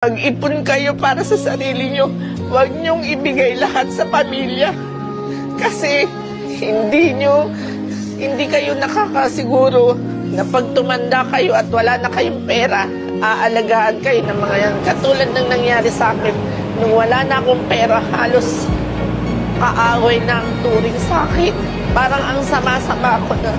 Mag-ipon kayo para sa sarili nyo. Huwag nyong ibigay lahat sa pamilya. Kasi hindi kayo nakakasiguro na pag tumanda kayo at wala na kayong pera, aalagaan kayo ng mga yan. Katulad ng nangyari sa akin, nung wala na akong pera, halos aaway na ang turing sa akin. Parang ang sama-sama ako na.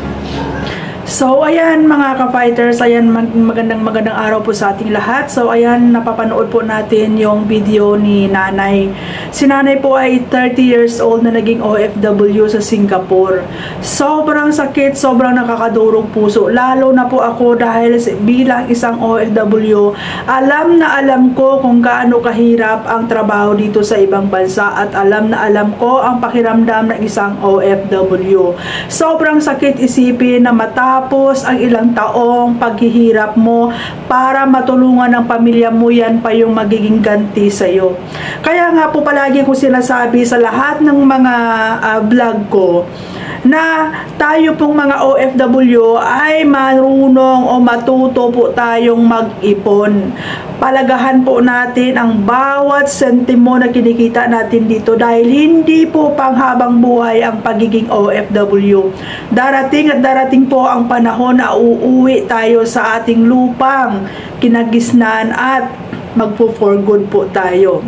So, ayan mga ka-fighters, ayan magandang araw po sa ating lahat. So, ayan, napapanood po natin yung video ni nanay. Si nanay po ay 30 years old na naging OFW sa Singapore. Sobrang sakit, sobrang nakakadurog puso. Lalo na po ako dahil bilang isang OFW, alam na alam ko kung gaano kahirap ang trabaho dito sa ibang bansa at alam na alam ko ang pakiramdam ng isang OFW. Sobrang sakit isipin na tapos ang ilang taong paghihirap mo para matulungan ng pamilya mo, yan pa yung magiging ganti sa'yo. Kaya nga po palagi ko sinasabi sa lahat ng mga vlog ko na tayo pong mga OFW ay marunong o matuto po tayong mag-ipon. Palagahan po natin ang bawat sentimo na kinikita natin dito dahil hindi po panghabang buhay ang pagiging OFW. Darating at darating po ang panahon na uuwi tayo sa ating lupang kinagisnan at magpo-for good po tayo.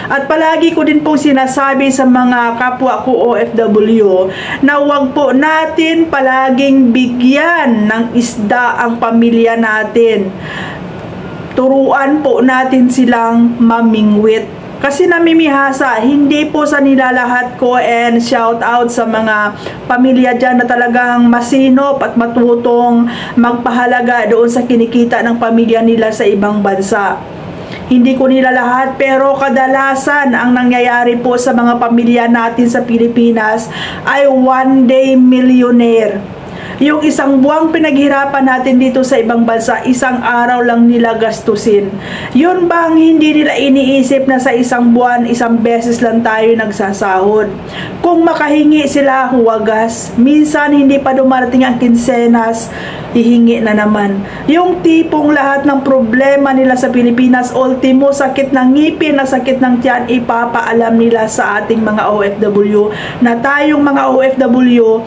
At palagi ko din po sinasabi sa mga kapwa ko OFW na huwag po natin palaging bigyan ng isda ang pamilya natin. Turuan po natin silang mamingwit. Kasi namimihasa, hindi po sa nilalahat ko, and shout out sa mga pamilya dyan na talagang masinop at matutong magpahalaga doon sa kinikita ng pamilya nila sa ibang bansa. Hindi ko nila lahat, pero kadalasan ang nangyayari po sa mga pamilya natin sa Pilipinas ay one day millionaire. Yung isang buwang pinaghirapan natin dito sa ibang bansa, isang araw lang nila gastusin. Yun bang hindi nila iniisip na sa isang buwan, isang beses lang tayo nagsasahod? Kung makahingi sila, huwagas. Minsan hindi pa dumarating ang kinsenas, hihingi na naman. Yung tipong lahat ng problema nila sa Pilipinas, ultimo sakit ng ngipin, na sakit ng tiyan, ipapaalam nila sa ating mga OFW na tayong mga OFW,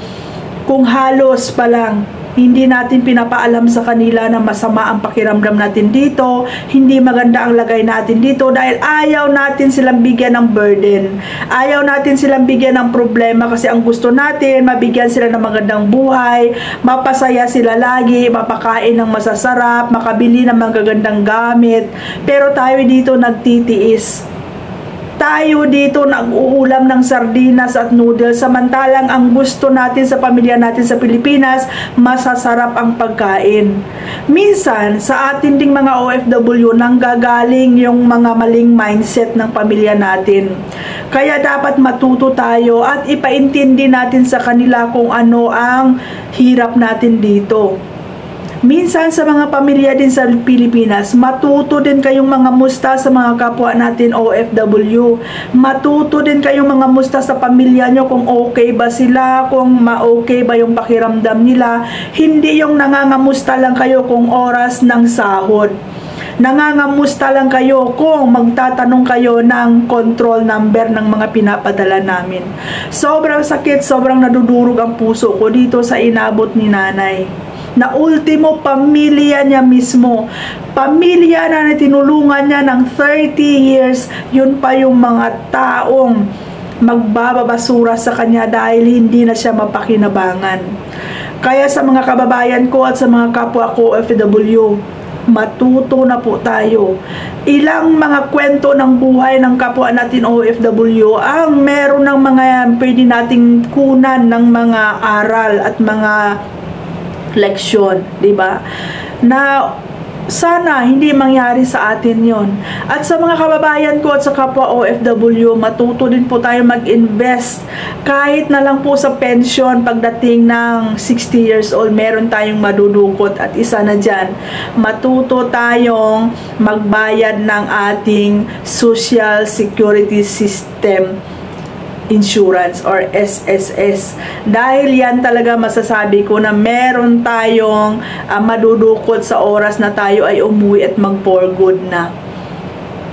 kung halos pa lang hindi natin pinapaalam sa kanila na masama ang pakiramdam natin dito, hindi maganda ang lagay natin dito, dahil ayaw natin silang bigyan ng burden, ayaw natin silang bigyan ng problema, kasi ang gusto natin mabigyan sila ng magandang buhay, mapasaya sila lagi, mapakain ng masasarap, makabili ng magagandang gamit. Pero tayo dito nagtitiis, tayo dito nag-uulam ng sardinas at noodles, samantalang ang gusto natin sa pamilya natin sa Pilipinas, masasarap ang pagkain. Minsan, sa atin ding mga OFW, nanggagaling yung mga maling mindset ng pamilya natin. Kaya dapat matuto tayo at ipaintindi natin sa kanila kung ano ang hirap natin dito. Minsan sa mga pamilya din sa Pilipinas, matuto din kayong mga musta sa mga kapwa natin OFW. Matuto din kayong mga musta sa pamilya nyo, kung okay ba sila, kung ma-okay ba yung pakiramdam nila. Hindi yung nangangamusta lang kayo kung oras ng sahod. Nangangamusta lang kayo kung magtatanong kayo ng control number ng mga pinapadala namin. Sobrang sakit, sobrang nadudurog ang puso ko dito sa inabot ni nanay. Na ultimo, pamilya niya mismo, pamilya na tinulungan niya ng 30 years, yun pa yung mga taong magbababasura sa kanya dahil hindi na siya mapakinabangan. Kaya sa mga kababayan ko at sa mga kapwa ko OFW, matuto na po tayo. Ilang mga kwento ng buhay ng kapwa natin OFW ang meron ng mga pwede nating kunan ng mga aral at mga leksyon, di ba? Na sana hindi mangyari sa atin yon. At sa mga kababayan ko at sa kapwa OFW, matuto din po tayo mag-invest. Kahit na lang po sa pension, pagdating ng 60 years old, meron tayong madudukot. At isa na dyan, matuto tayong magbayad ng ating Social Security System Insurance or SSS, dahil yan talaga masasabi ko na meron tayong madudukot sa oras na tayo ay umuwi at mag for good na.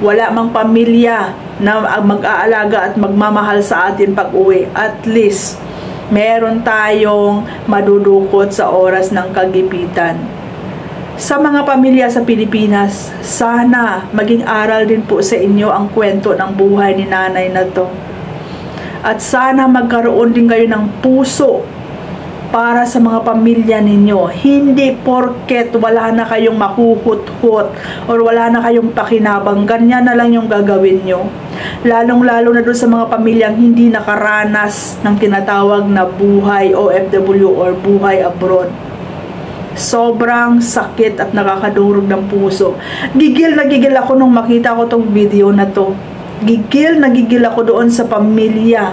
wala mang pamilya na mag-aalaga at magmamahal sa atin pag uwi, at least meron tayong madudukot sa oras ng kagipitan. Sa mga pamilya sa Pilipinas, sana maging aral din po sa inyo ang kwento ng buhay ni nanay na to. At sana magkaroon din kayo ng puso para sa mga pamilya ninyo. Hindi porket wala na kayong mahuhut-hut or wala na kayong pakinabang, ganyan na lang yung gagawin nyo. Lalong-lalo na doon sa mga pamilyang hindi nakaranas ng tinatawag na buhay OFW or buhay abroad. Sobrang sakit at nakakadurog ng puso. Gigil na gigil ako nung makita ko tong video na to. Gigil na gigil ako doon sa pamilya.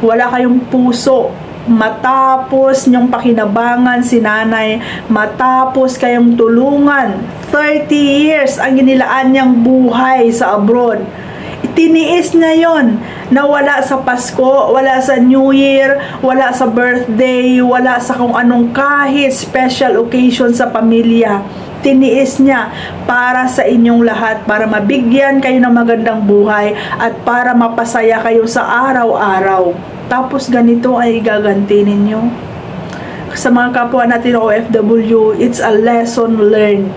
Wala kayong puso. Matapos nyong pakinabangan si nanay, matapos kayong tulungan, 30 years ang ginilaan niyang buhay sa abroad. Itiniis niya yon na wala sa Pasko, wala sa New Year, wala sa birthday, wala sa kung anong kahit special occasion sa pamilya. Tiniis niya para sa inyong lahat, para mabigyan kayo ng magandang buhay at para mapasaya kayo sa araw-araw. Tapos ganito ay gaganti ninyo. Sa mga kapwa natin OFW, it's a lesson learned.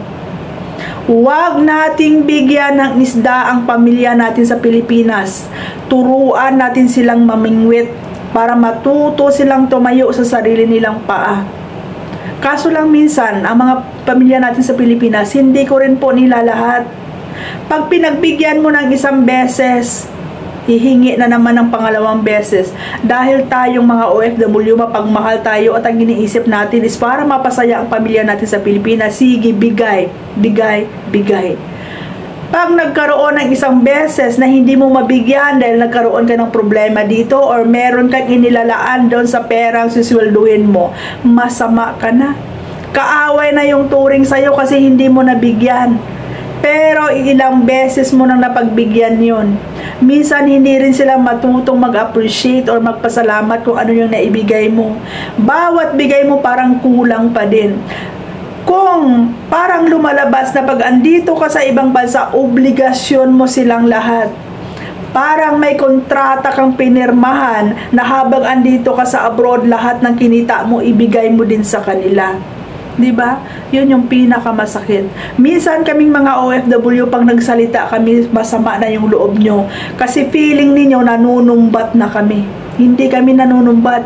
Huwag nating bigyan ng isda ang pamilya natin sa Pilipinas. Turuan natin silang mamingwit para matuto silang tumayo sa sarili nilang paa. Kaso lang minsan, ang mga pamilya natin sa Pilipinas, hindi ko rin po nila lahat. Pag pinagbigyan mo ng isang beses, hihingi na naman ng pangalawang beses. Dahil tayong mga OFW, mapagmahal tayo at ang iniisip natin is para mapasaya ang pamilya natin sa Pilipinas. Sige, bigay, bigay, bigay. Pag nagkaroon ng isang beses na hindi mo mabigyan dahil nagkaroon ka ng problema dito or meron kang inilalaan doon sa perang suswelduhin mo, masama ka na. Kaaway na yung turing sa'yo kasi hindi mo nabigyan. Pero ilang beses mo nang napagbigyan yun. Minsan hindi rin sila matutong mag-appreciate or magpasalamat kung ano yung naibigay mo. Bawat bigay mo parang kulang pa din. Kung parang lumalabas na pag andito ka sa ibang bansa, obligasyon mo silang lahat. Parang may kontrata kang pinirmahan na habang andito ka sa abroad, lahat ng kinita mo ibigay mo din sa kanila. 'Di ba? 'Yun yung pinakamasakit. Minsan kaming mga OFW pag nagsalita kami, masama na yung loob nyo kasi feeling ninyo nanunumbat na kami. Hindi kami nanunumbat.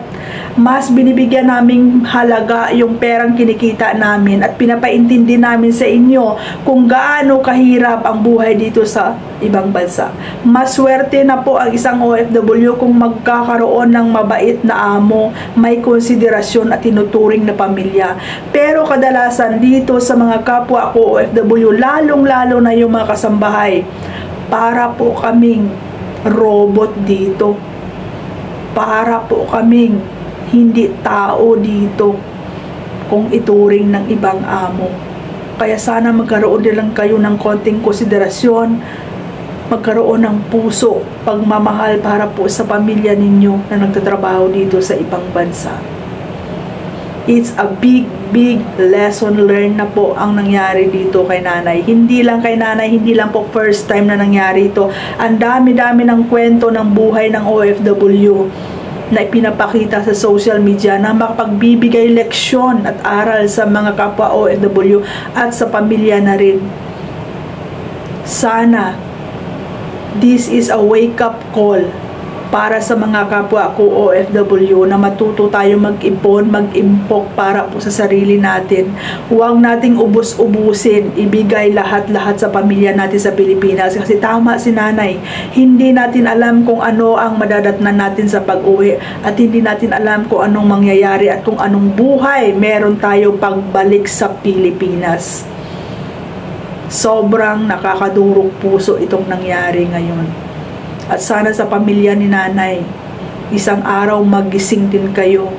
Mas binibigyan naming halaga yung perang kinikita namin at pinapaintindi namin sa inyo kung gaano kahirap ang buhay dito sa ibang bansa. Maswerte na po ang isang OFW kung magkakaroon ng mabait na amo, may konsiderasyon at tinuturing na pamilya. Pero kadalasan dito sa mga kapwa ko OFW, lalong-lalo na yung mga kasambahay, para po kaming robot dito. Para po kaming hindi tao dito kung ituring ng ibang amo. Kaya sana magkaroon din lang kayo ng konting konsiderasyon, magkaroon ng puso, pagmamahal para po sa pamilya ninyo na nagtatrabaho dito sa ibang bansa. It's a big lesson learned na po ang nangyari dito kay nanay. Hindi lang kay nanay, hindi lang po first time na nangyari ito. Ang dami-dami ng kwento ng buhay ng OFW na ipinapakita sa social media na makapagbibigay leksyon at aral sa mga kapwa OFW at sa pamilya na rin. Sana this is a wake-up call para sa mga kapwa ko OFW na matuto tayo mag-ipon, mag-impok para po sa sarili natin. Huwag nating ubus-ubusin, ibigay lahat-lahat sa pamilya natin sa Pilipinas. Kasi tama si nanay, hindi natin alam kung ano ang madadatnan natin sa pag-uwi at hindi natin alam kung anong mangyayari at kung anong buhay meron tayo pagbalik sa Pilipinas. Sobrang nakakadurog puso itong nangyari ngayon. At sana sa pamilya ni nanay, isang araw magising din kayo.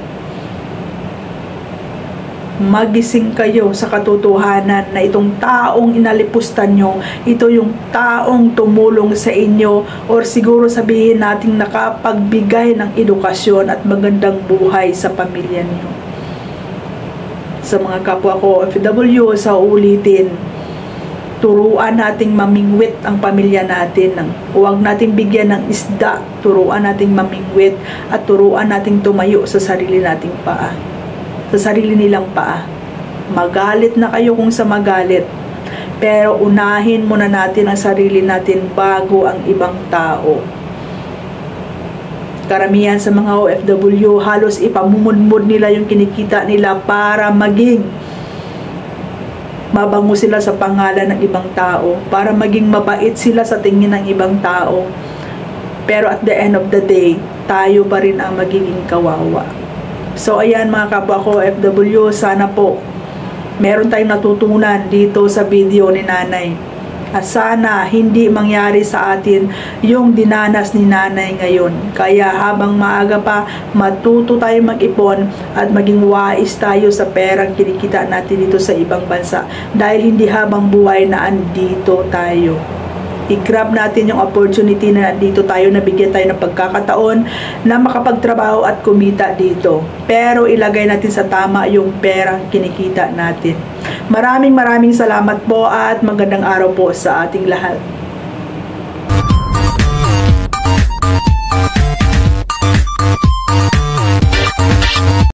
Magising kayo sa katotohanan na itong taong inalipustan nyo, ito yung taong tumulong sa inyo or siguro sabihin nating nakapagbigay ng edukasyon at magandang buhay sa pamilya nyo. Sa mga kapwa ko OFW, sa ulitin, Turuan nating mamingwit ang pamilya natin. Huwag nating bigyan ng isda. Turuan nating mamingwit at turuan nating tumayo sa sarili nating paa. Sa sarili nilang paa. Magalit na kayo kung sa magalit. Pero unahin muna natin ang sarili natin bago ang ibang tao. Karamihan sa mga OFW, halos ipamumudmud nila yung kinikita nila para maging mabango sila sa pangalan ng ibang tao, para maging mabait sila sa tingin ng ibang tao. Pero at the end of the day, tayo pa rin ang magiging kawawa. So ayan mga kapwa ko OFW, sana po meron tayong natutunan dito sa video ni Nanay. At sana hindi mangyari sa atin yung dinanas ni Nanay ngayon. Kaya habang maaga pa, matuto tayo mag-ipon at maging wais tayo sa perang kinikita natin dito sa ibang bansa. Dahil hindi habang buhay na andito tayo. I-grab natin yung opportunity na dito tayo, nabigyan tayo ng pagkakataon na makapagtrabaho at kumita dito. Pero ilagay natin sa tama yung perang kinikita natin. Maraming salamat po at magandang araw po sa ating lahat.